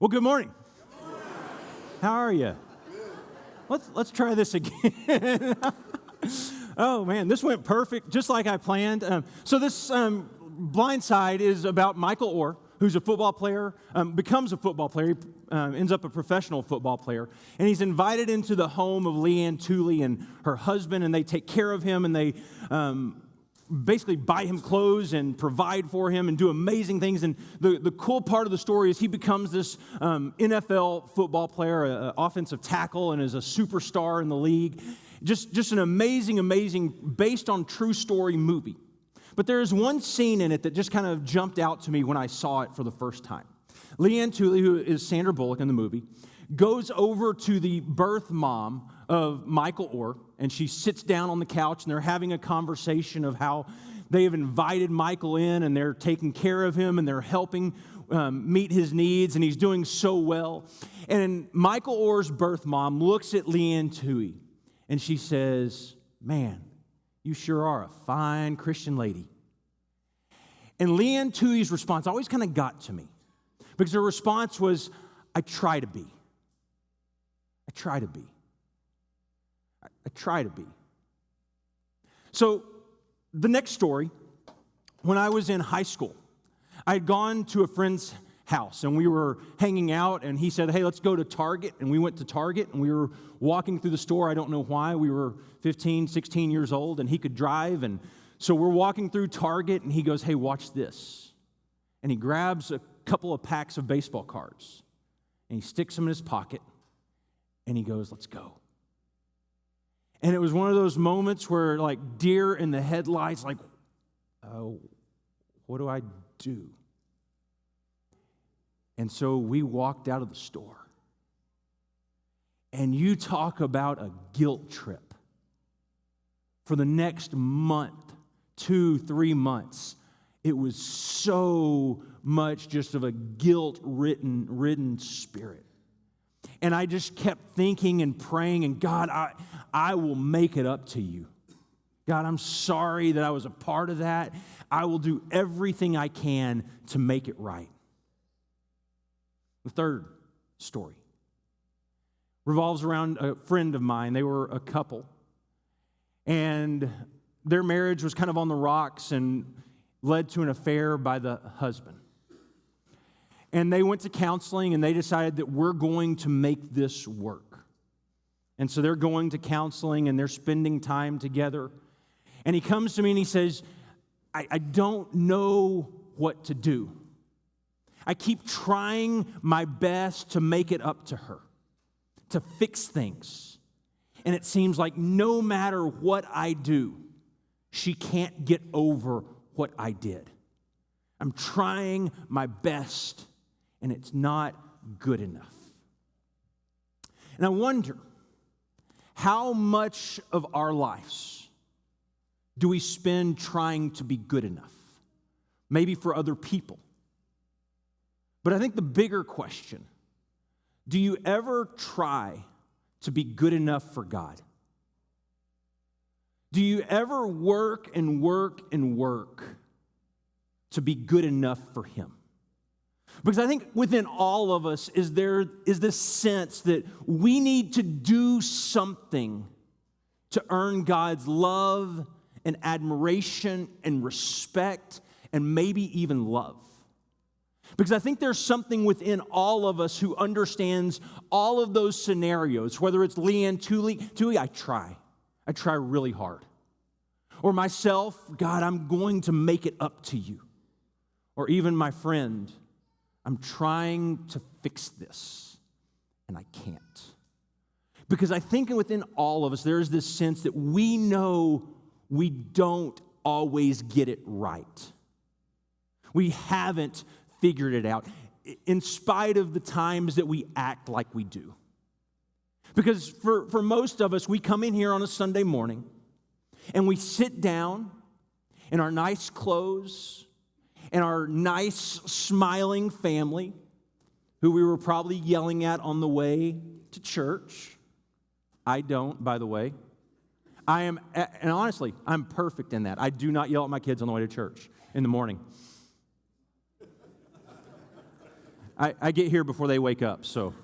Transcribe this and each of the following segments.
Well, good morning. How are you? Let's try this again. Oh man, this went perfect, just like I planned. So this blind side is about Michael Oher, who's a football player, becomes a football player, ends up a professional football player, and he's invited into the home of Leanne Tooley and her husband, and they take care of him, and they basically buy him clothes and provide for him and do amazing things. And the cool part of the story is he becomes this NFL football player, an offensive tackle, and is a superstar in the league. Just an amazing, based on true story movie. But there is one scene in it that just kind of jumped out to me when I saw it for the first time. Leanne Tooley, who is Sandra Bullock in the movie, goes over to the birth mom of Michael Oher, and she sits down on the couch, and they're having a conversation of how they have invited Michael in, and they're taking care of him, and they're helping meet his needs, and he's doing so well. And Michael Oher's birth mom looks at Leanne Tooley, and she says, "Man, you sure are a fine Christian lady." And Leanne Tooley's response always kind of got to me, because her response was, I try to be. I try to be. I try to be. So the next story, when I was in high school, I had gone to a friend's house, and we were hanging out, and he said, "Hey, let's go to Target." And we went to Target, and we were walking through the store. I don't know why. We were 15, 16 years old, and he could drive. And so we're walking through Target, and he goes, "Hey, watch this." And he grabs a couple of packs of baseball cards, and he sticks them in his pocket, and he goes, "Let's go." And it was one of those moments where, like, deer in the headlights, like, oh, what do I do? And so we walked out of the store. And you talk about a guilt trip. For the next month, 2-3 months, it was so much just of a guilt-ridden spirit. And I just kept thinking and praying, and God, I will make it up to you. God, I'm sorry that I was a part of that. I will do everything I can to make it right. The third story revolves around a friend of mine. They were a couple, and their marriage was kind of on the rocks and led to an affair by the husband. And they went to counseling, and they decided that we're going to make this work. And so they're going to counseling, and they're spending time together. And he comes to me, and he says, I don't know what to do. I keep trying my best to make it up to her, to fix things. And it seems like no matter what I do, she can't get over what I did. I'm trying my best, and it's not good enough. And I wonder, how much of our lives do we spend trying to be good enough? Maybe for other people. But I think the bigger question, do you ever try to be good enough for God? Do you ever work and work and work to be good enough for Him? Because I think within all of us is this sense that we need to do something to earn God's love and admiration and respect and maybe even love. Because I think there's something within all of us who understands all of those scenarios, whether it's Leanne Tooley, I try really hard. Or myself, God, I'm going to make it up to you. Or even my friend, I'm trying to fix this, and I can't. Because I think within all of us, there is this sense that we know we don't always get it right. We haven't figured it out, in spite of the times that we act like we do. Because for most of us, we come in here on a Sunday morning, and we sit down in our nice clothes, and our nice, smiling family, who we were probably yelling at on the way to church. I don't, by the way. And honestly, I'm perfect in that. I do not yell at my kids on the way to church in the morning. I get here before they wake up, so.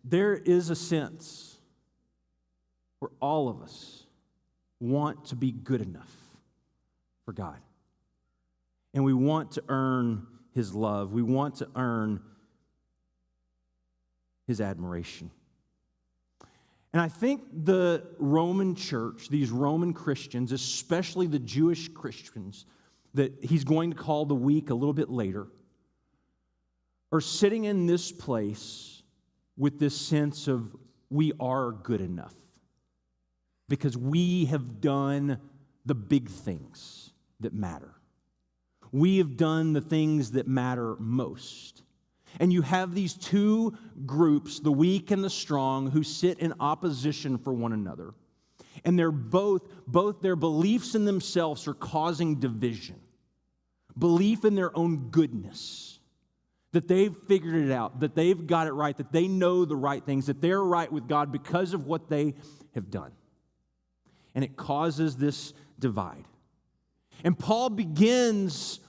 There is a sense where all of us want to be good enough for God. And we want to earn His love. We want to earn His admiration. And I think the Roman church, these Roman Christians, especially the Jewish Christians that he's going to call the weak a little bit later, are sitting in this place with this sense of we are good enough because we have done the big things that matter. We have done the things that matter most. And you have these two groups, the weak and the strong, who sit in opposition for one another. And they're both their beliefs in themselves are causing division. Belief in their own goodness. That they've figured it out, that they've got it right, that they know the right things, that they're right with God because of what they have done. And it causes this divide. And Paul begins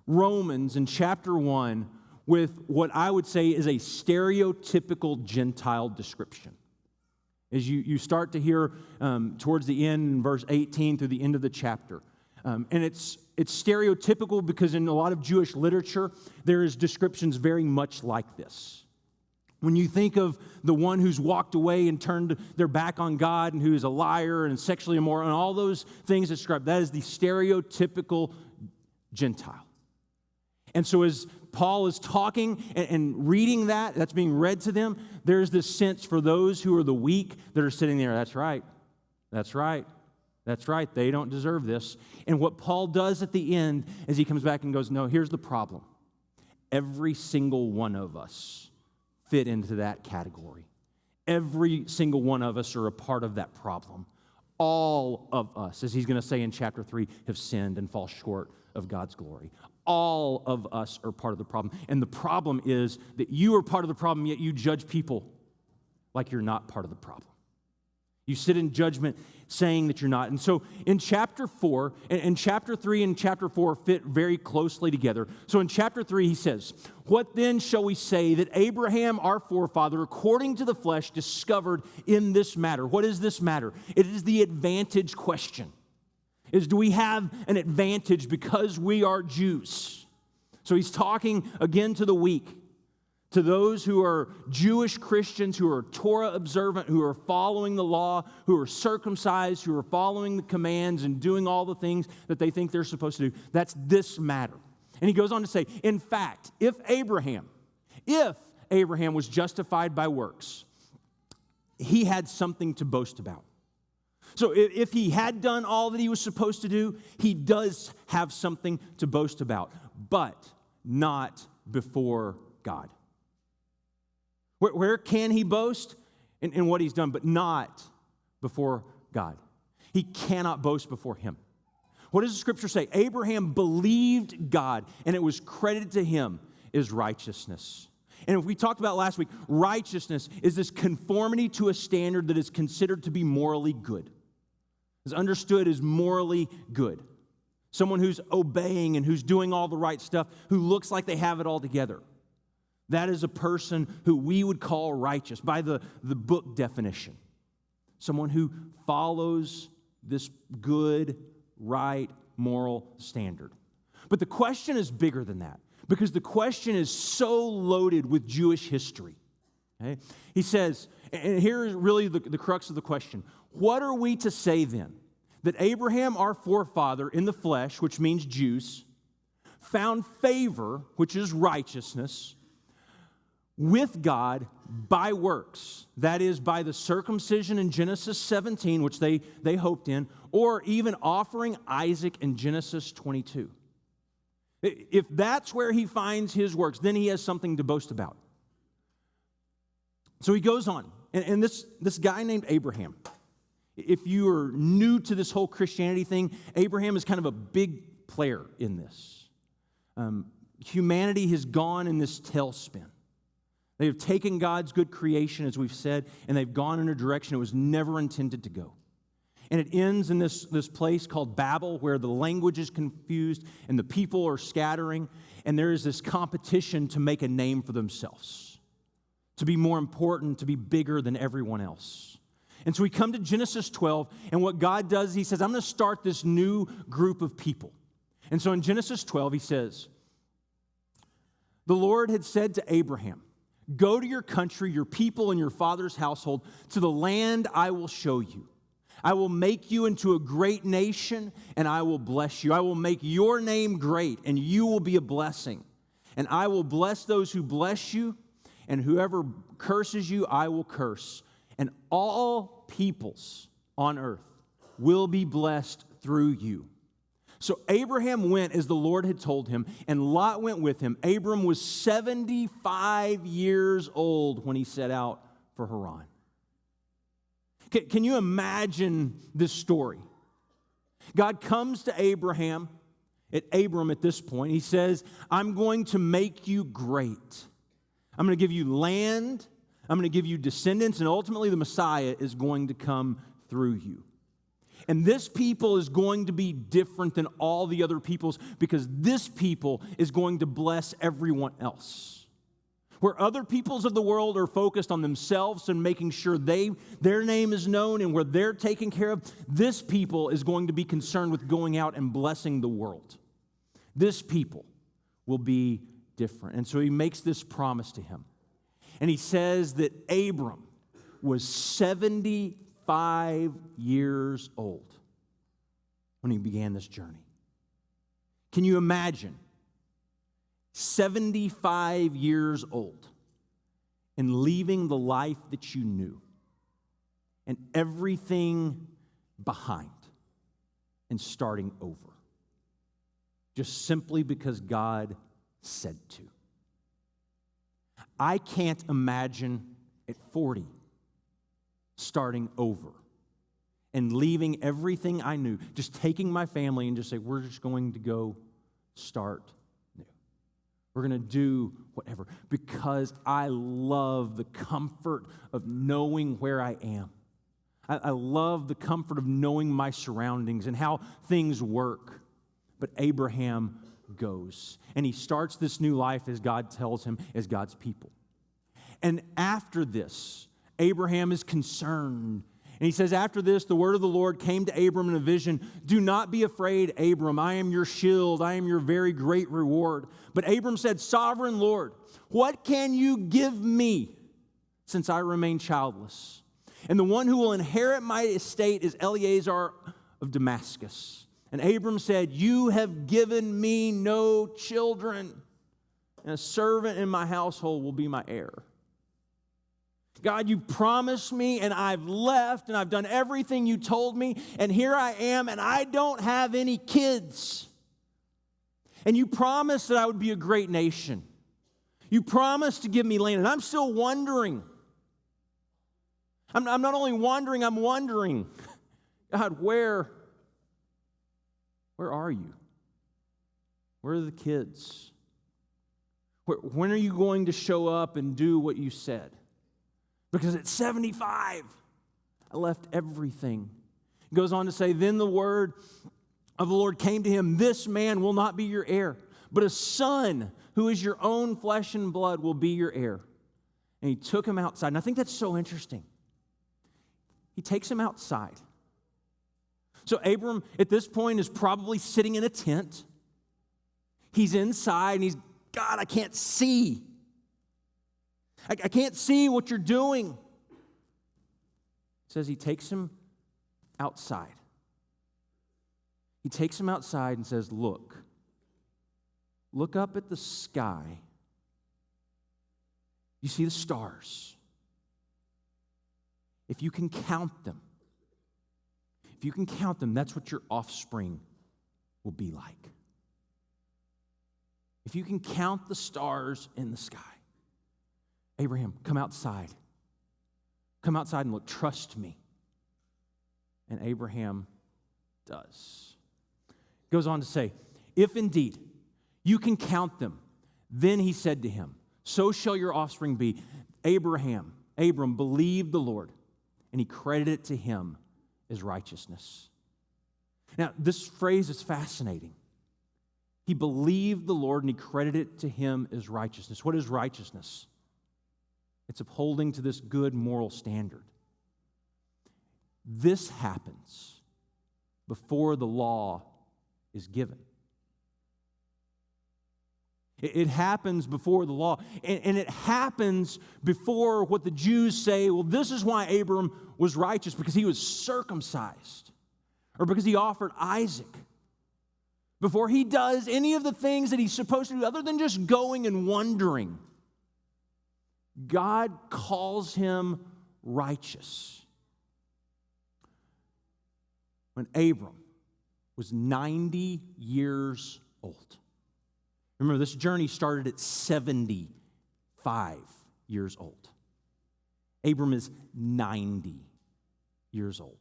Romans in chapter 1 with what I would say is a stereotypical Gentile description. As you start to hear towards the end, in verse 18 through the end of the chapter. And it's stereotypical because in a lot of Jewish literature, there is descriptions very much like this. When you think of the one who's walked away and turned their back on God and who is a liar and sexually immoral and all those things described, that is the stereotypical Gentile. And so as Paul is talking and reading that's being read to them, there's this sense for those who are the weak that are sitting there, that's right, they don't deserve this. And what Paul does at the end is he comes back and goes, no, here's the problem. Every single one of us fit into that category. Every single one of us are a part of that problem. All of us, as he's going to say in chapter 3, have sinned and fall short of God's glory. All of us are part of the problem. And the problem is that you are part of the problem, yet you judge people like you're not part of the problem. You sit in judgment saying that you're not. And so in chapter 4, and chapter 3 and chapter 4 fit very closely together. So in chapter 3 he says, "What then shall we say that Abraham our forefather according to the flesh discovered in this matter?" What is this matter? It is the advantage question. Do we have an advantage because we are Jews? So he's talking again to the weak, to those who are Jewish Christians, who are Torah observant, who are following the law, who are circumcised, who are following the commands and doing all the things that they think they're supposed to do. That's this matter. And he goes on to say, in fact, if Abraham was justified by works, he had something to boast about. So if he had done all that he was supposed to do, he does have something to boast about, but not before God. Where can he boast? In what he's done, but not before God. He cannot boast before him. What does the scripture say? Abraham believed God, and it was credited to him as righteousness. And if we talked about last week, righteousness is this conformity to a standard that is considered to be morally good. Is understood as morally good. Someone who's obeying and who's doing all the right stuff, who looks like they have it all together. That is a person who we would call righteous by the book definition. Someone who follows this good, right, moral standard. But the question is bigger than that, because the question is so loaded with Jewish history. Okay? He says, and here is really the crux of the question. What are we to say then? That Abraham, our forefather in the flesh, which means Jews, found favor, which is righteousness, with God by works. That is, by the circumcision in Genesis 17, which they hoped in, or even offering Isaac in Genesis 22. If that's where he finds his works, then he has something to boast about. So he goes on. And this guy named Abraham, if you are new to this whole Christianity thing, Abraham is kind of a big player in this. Humanity has gone in this tailspin. They have taken God's good creation, as we've said, and they've gone in a direction it was never intended to go. And it ends in this place called Babel, where the language is confused and the people are scattering. And there is this competition to make a name for themselves, to be more important, to be bigger than everyone else. And so we come to Genesis 12, and what God does, he says, I'm going to start this new group of people. And so in Genesis 12, he says, the Lord had said to Abraham, go to your country, your people, and your father's household, to the land I will show you. I will make you into a great nation, and I will bless you. I will make your name great, and you will be a blessing. And I will bless those who bless you, and whoever curses you, I will curse. And all peoples on earth will be blessed through you. So Abraham went as the Lord had told him, and Lot went with him. Abram was 75 years old when he set out for Haran. Can you imagine this story? God comes to Abram at this point. He says, I'm going to make you great. I'm going to give you land. I'm going to give you descendants, and ultimately the Messiah is going to come through you. And this people is going to be different than all the other peoples because this people is going to bless everyone else. Where other peoples of the world are focused on themselves and making sure their name is known and where they're taken care of, this people is going to be concerned with going out and blessing the world. This people will be different. And so he makes this promise to him. And he says that Abram was 75 years old when he began this journey. Can you imagine 75 years old and leaving the life that you knew and everything behind and starting over just simply because God said to? I can't imagine at 40 starting over and leaving everything I knew, just taking my family and just say, we're just going to go start new. We're going to do whatever because I love the comfort of knowing where I am. I love the comfort of knowing my surroundings and how things work. But Abraham goes, and he starts this new life as God tells him, as God's people. And after this, Abraham is concerned. And he says, after this, the word of the Lord came to Abram in a vision. Do not be afraid, Abram. I am your shield. I am your very great reward. But Abram said, Sovereign Lord, what can you give me since I remain childless? And the one who will inherit my estate is Eliezer of Damascus. And Abram said, you have given me no children, and a servant in my household will be my heir. God, you promised me, and I've left, and I've done everything you told me, and here I am, and I don't have any kids. And you promised that I would be a great nation. You promised to give me land, and I'm still wondering. I'm not only wondering, I'm wondering, God, where are you? Where are the kids? When are you going to show up and do what you said? Because at 75, I left everything. It goes on to say, then the word of the Lord came to him, this man will not be your heir, but a son who is your own flesh and blood will be your heir. And he took him outside. And I think that's so interesting. He takes him outside. So Abram, at this point, is probably sitting in a tent. He's inside, and he's, God, I can't see. I can't see what you're doing. It says he takes him outside. He takes him outside and says, look up at the sky. You see the stars. If you can count them, that's what your offspring will be like. If you can count the stars in the sky. Abraham, come outside. Come outside and look. Trust me. And Abraham does. Goes on to say, if indeed you can count them, then he said to him, so shall your offspring be. Abram believed the Lord, and he credited it to him is righteousness. Now, this phrase is fascinating. He believed the Lord and he credited it to him as righteousness. What is righteousness? It's upholding to this good moral standard. This happens before the law is given. It happens before the law. And it happens before what the Jews say, well, this is why Abram was righteous, because he was circumcised, or because he offered Isaac. Before he does any of the things that he's supposed to do, other than just going and wondering, God calls him righteous. When Abram was 90 years old. Remember, this journey started at 75 years old. Abram is 90 years old.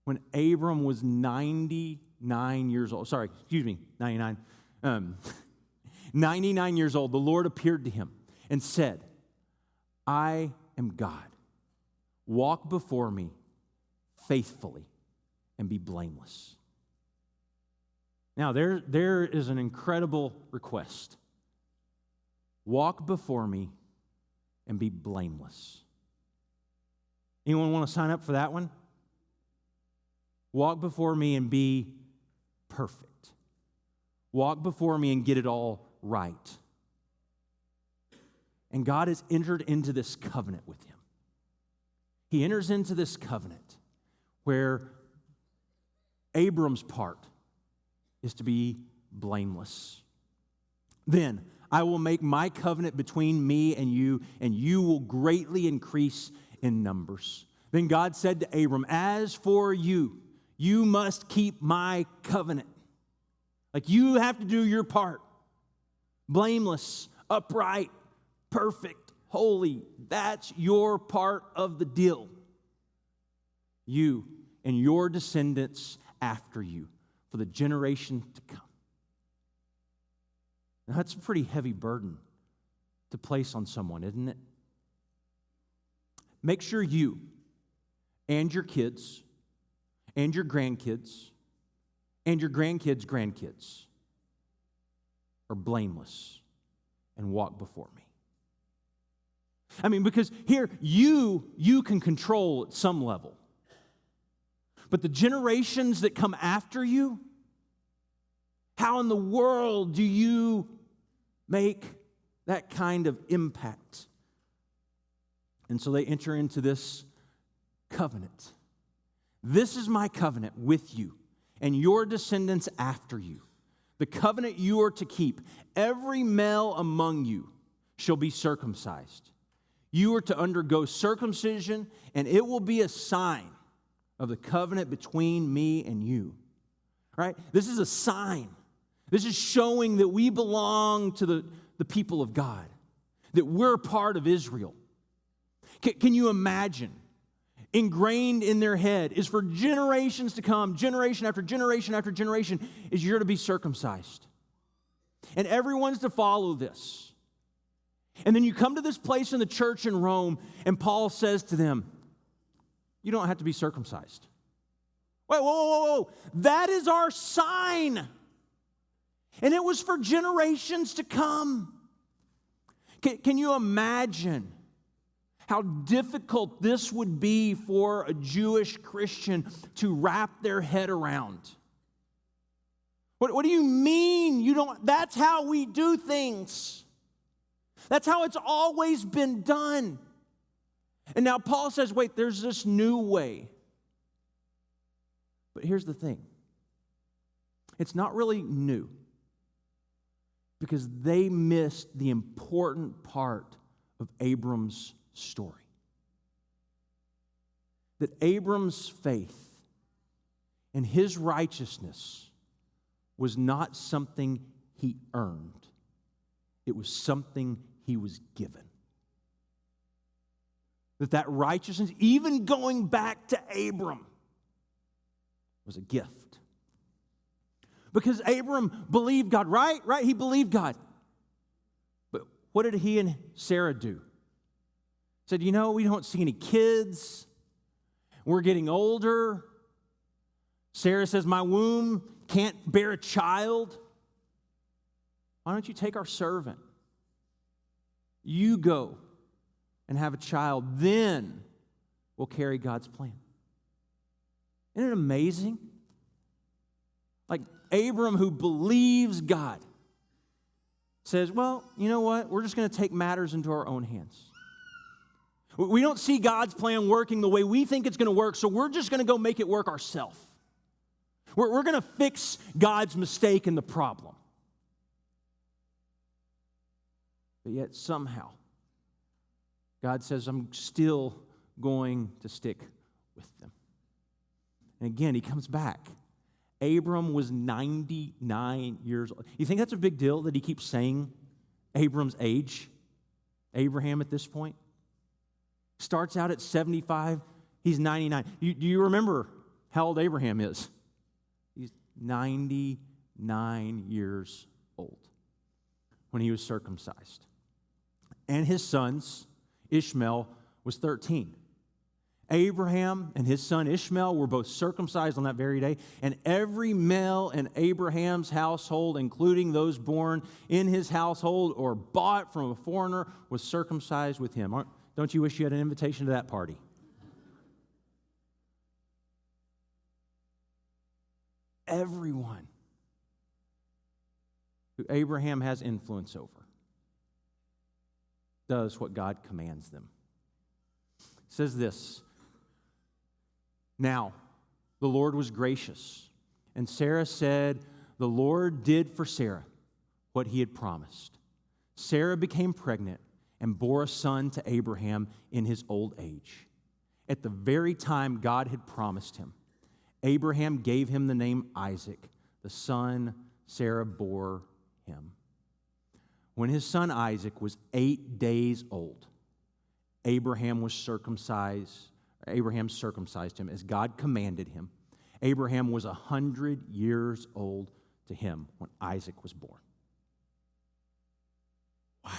When Abram was 99 years old, 99 years old, the Lord appeared to him and said, I am God. Walk before me faithfully and be blameless. Now, there is an incredible request. Walk before me and be blameless. Anyone want to sign up for that one? Walk before me and be perfect. Walk before me and get it all right. And God has entered into this covenant with him. He enters into this covenant where Abram's part is to be blameless. Then I will make my covenant between me and you will greatly increase in numbers. Then God said to Abram, as for you, you must keep my covenant. Like, you have to do your part. Blameless, upright, perfect, holy. That's your part of the deal. You and your descendants after you, for the generation to come. Now, that's a pretty heavy burden to place on someone, isn't it? Make sure you and your kids and your grandkids and your grandkids' grandkids are blameless and walk before me. I mean, because here, you can control at some level. But the generations that come after you, how in the world do you make that kind of impact? And so they enter into this covenant. This is my covenant with you and your descendants after you. The covenant you are to keep. Every male among you shall be circumcised. You are to undergo circumcision, and it will be a sign of the covenant between me and you. Right? This is a sign. This is showing that we belong to the people of God, that we're part of Israel. Can you imagine? Ingrained in their head is for generations to come, generation after generation after generation, is you're to be circumcised. And everyone's to follow this. And then you come to this place in the church in Rome, and Paul says to them, you don't have to be circumcised. Wait, whoa. That is our sign. And it was for generations to come. Can you imagine how difficult this would be for a Jewish Christian to wrap their head around? What do you mean you don't? That's how we do things. That's how it's always been done. And now Paul says, wait, there's this new way. But here's the thing. It's not really new, because they missed the important part of Abram's story. That Abram's faith and his righteousness was not something he earned. It was something he was given. That righteousness, even going back to Abram, was a gift. Because Abram believed God, right? He believed God. But what did he and Sarah do? Said, we don't see any kids. We're getting older. Sarah says, my womb can't bear a child. Why don't you take our servant? You go and have a child. Then we'll carry God's plan. Isn't it amazing? Like Abram, who believes God, says, well, you know what? We're just going to take matters into our own hands. We don't see God's plan working the way we think it's going to work, so we're just going to go make it work ourselves. We're going to fix God's mistake in the problem. But yet somehow, God says, I'm still going to stick with them. And again, he comes back. Abram was 99 years old. You think that's a big deal that he keeps saying Abram's age? Abraham at this point? Starts out at 75, he's 99. Do you remember how old Abraham is? He's 99 years old when he was circumcised. And his sons, Ishmael was 13. Abraham and his son Ishmael were both circumcised on that very day, and every male in Abraham's household, including those born in his household or bought from a foreigner, was circumcised with him. Don't you wish you had an invitation to that party? Everyone who Abraham has influence over does what God commands them. It says this, now the Lord was gracious, and Sarah said, the Lord did for Sarah what he had promised. Sarah became pregnant and bore a son to Abraham in his old age. At the very time God had promised him, Abraham gave him the name Isaac, the son Sarah bore him. When his son Isaac was 8 days old, Abraham circumcised him as God commanded him. Abraham was 100 years old to him when Isaac was born. Wow.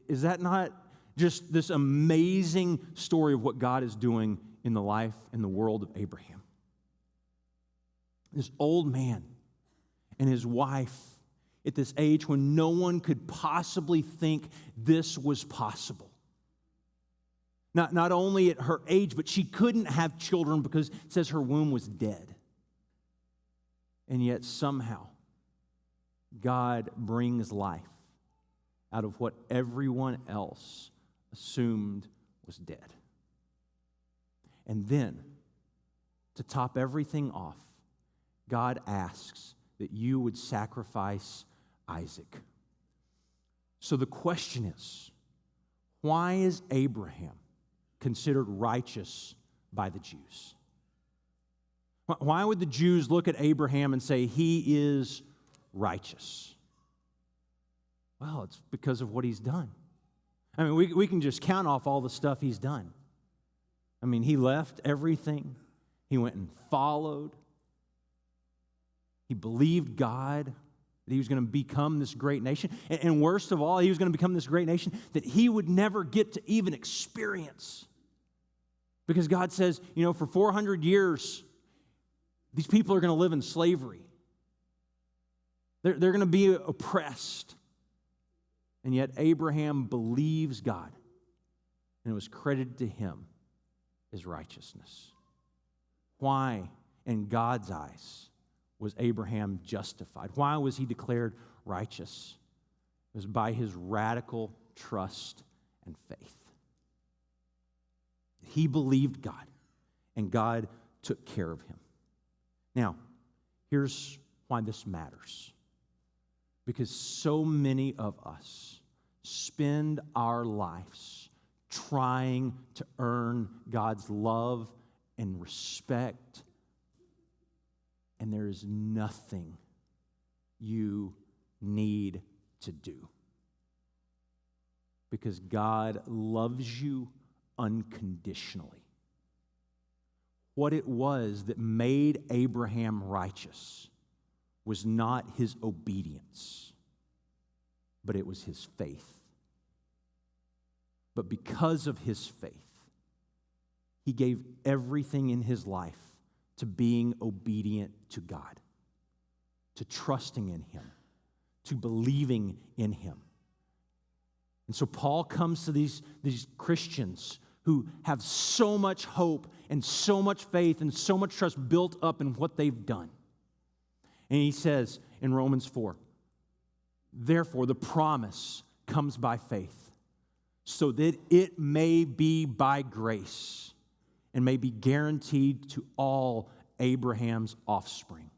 Is that not just this amazing story of what God is doing in the life and the world of Abraham? This old man and his wife at this age when no one could possibly think this was possible. Not only at her age, but she couldn't have children because it says her womb was dead. And yet somehow God brings life out of what everyone else assumed was dead. And then, to top everything off, God asks that you would sacrifice Isaac. So the question is, why is Abraham considered righteous by the Jews? Why would the Jews look at Abraham and say he is righteous? Well, it's because of what he's done. I mean, we can just count off all the stuff he's done. I mean, he left everything. He went and followed. He believed God that he was going to become this great nation. And worst of all, he was going to become this great nation that he would never get to even experience. Because God says, for 400 years, these people are going to live in slavery. They're going to be oppressed. And yet Abraham believes God, and it was credited to him as righteousness. Why, in God's eyes, was Abraham justified? Why was he declared righteous? It was by his radical trust and faith. He believed God, and God took care of him. Now, here's why this matters. Because so many of us spend our lives trying to earn God's love and respect, and there is nothing you need to do. Because God loves you unconditionally. What it was that made Abraham righteous was not his obedience, but it was his faith. But because of his faith, he gave everything in his life to being obedient to God, to trusting in him, to believing in him. And so Paul comes to these Christians who have so much hope and so much faith and so much trust built up in what they've done. And he says in Romans 4, therefore the promise comes by faith, so that it may be by grace and may be guaranteed to all Abraham's offspring.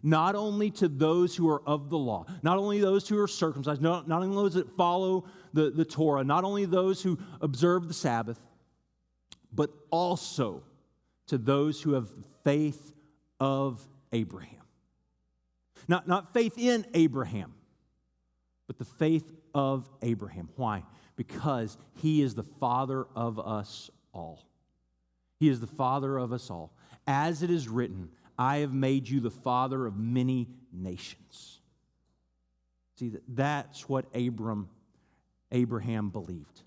Not only to those who are of the law, not only those who are circumcised, not only those that follow the Torah, not only those who observe the Sabbath, but also to those who have faith of Abraham. Not faith in Abraham, but the faith of Abraham. Why? Because he is the father of us all. He is the father of us all. As it is written, I have made you the father of many nations. See, that's what Abraham believed.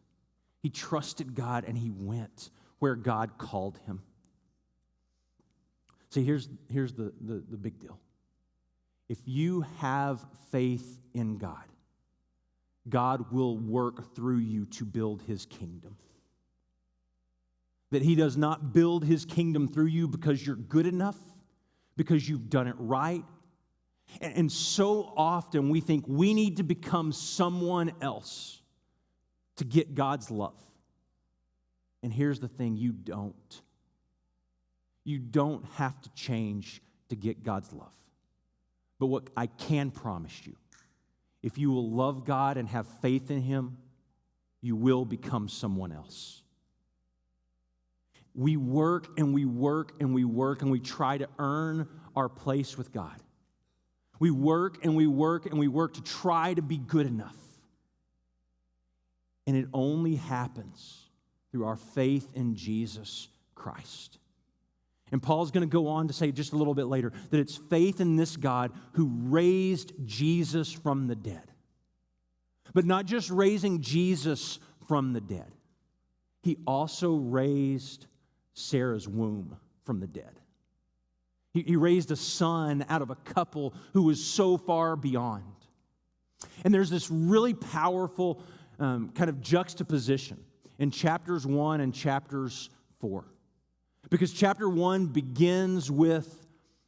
He trusted God and he went where God called him. See, here's the big deal. If you have faith in God, God will work through you to build his kingdom. That he does not build his kingdom through you because you're good enough, because you've done it right. And so often we think we need to become someone else to get God's love. And here's the thing, you don't. You don't have to change to get God's love. But what I can promise you, if you will love God and have faith in him, you will become someone else. We work and we work and we work and we try to earn our place with God. We work and we work and we work to try to be good enough. And it only happens through our faith in Jesus Christ. And Paul's going to go on to say just a little bit later that it's faith in this God who raised Jesus from the dead. But not just raising Jesus from the dead. He also raised Sarah's womb from the dead. He raised a son out of a couple who was so far beyond. And there's this really powerful kind of juxtaposition in chapters 1 and chapters 4. Because chapter 1 begins with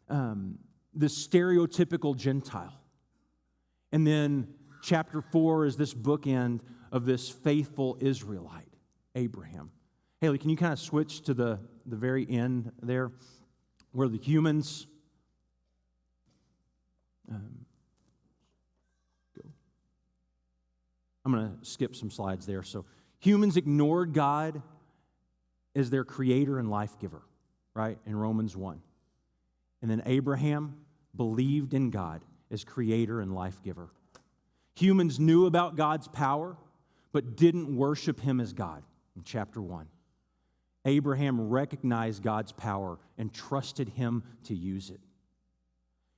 the stereotypical Gentile. And then chapter 4 is this bookend of this faithful Israelite, Abraham. Haley, can you kind of switch to the very end there where the humans go? I'm going to skip some slides there. So humans ignored God as their creator and life giver, right, in Romans 1. And then Abraham believed in God as creator and life giver. Humans knew about God's power, but didn't worship him as God in chapter 1. Abraham recognized God's power and trusted him to use it.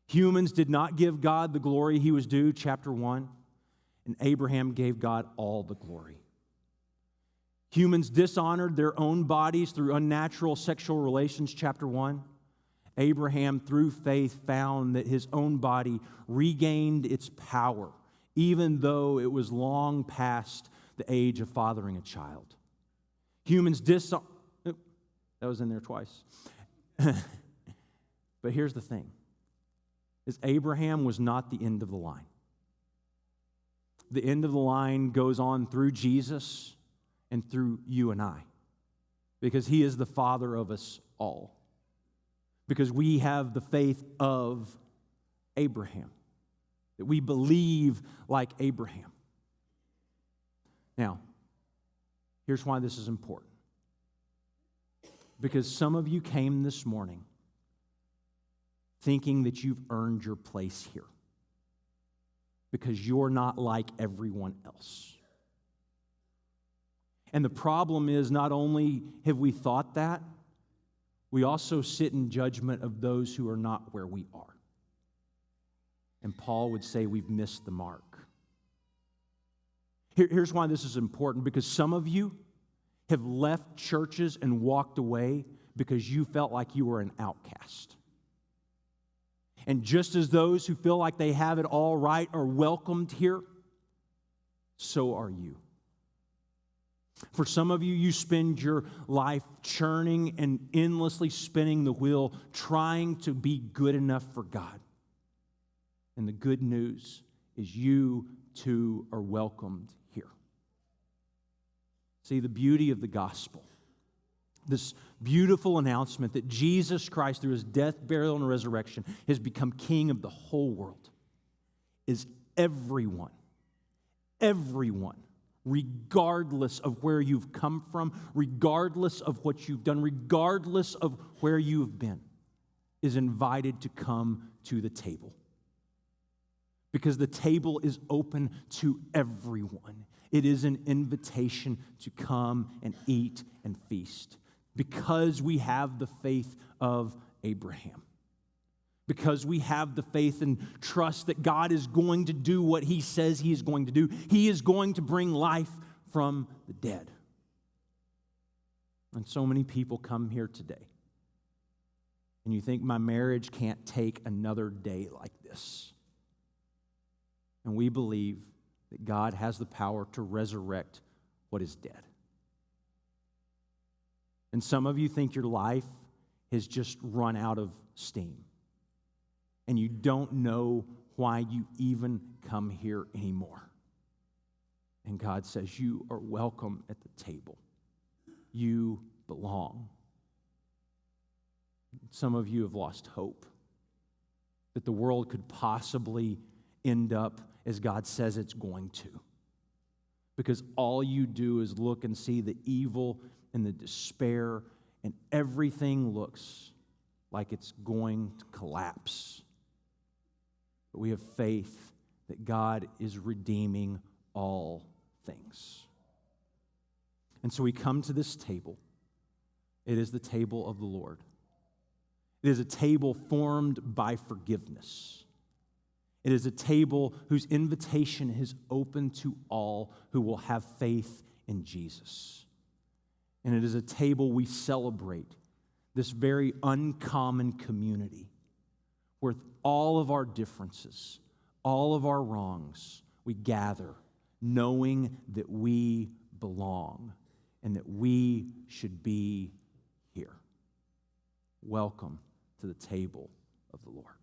Humans did not give God the glory he was due, chapter 1, and Abraham gave God all the glory. Humans dishonored their own bodies through unnatural sexual relations, chapter 1. Abraham, through faith, found that his own body regained its power, even though it was long past the age of fathering a child. Humans dishonored... That was in there twice. But here's the thing, is Abraham was not the end of the line. The end of the line goes on through Jesus and through you and I, because he is the father of us all. Because we have the faith of Abraham, that we believe like Abraham. Now, here's why this is important. Because some of you came this morning thinking that you've earned your place here, because you're not like everyone else. And the problem is, not only have we thought that, we also sit in judgment of those who are not where we are. And Paul would say we've missed the mark. Here's why this is important, because some of you have left churches and walked away because you felt like you were an outcast. And just as those who feel like they have it all right are welcomed here, so are you. For some of you, you spend your life churning and endlessly spinning the wheel, trying to be good enough for God. And the good news is you too are welcomed here. See, the beauty of the gospel, this beautiful announcement that Jesus Christ, through his death, burial, and resurrection, has become king of the whole world, is everyone, regardless of where you've come from, regardless of what you've done, regardless of where you've been, is invited to come to the table. Because the table is open to everyone. It is an invitation to come and eat and feast. Because we have the faith of Abraham. Because we have the faith and trust that God is going to do what he says he is going to do. He is going to bring life from the dead. And so many people come here today. And you think, my marriage can't take another day like this. And we believe that God has the power to resurrect what is dead. And some of you think your life has just run out of steam. And you don't know why you even come here anymore. And God says, you are welcome at the table. You belong. Some of you have lost hope that the world could possibly end up as God says it's going to. Because all you do is look and see the evil and the despair, and everything looks like it's going to collapse. But we have faith that God is redeeming all things. And so we come to this table. It is the table of the Lord. It is a table formed by forgiveness. It is a table whose invitation is open to all who will have faith in Jesus. And it is a table we celebrate this very uncommon community where all of our differences, all of our wrongs, we gather knowing that we belong and that we should be here. Welcome to the table of the Lord.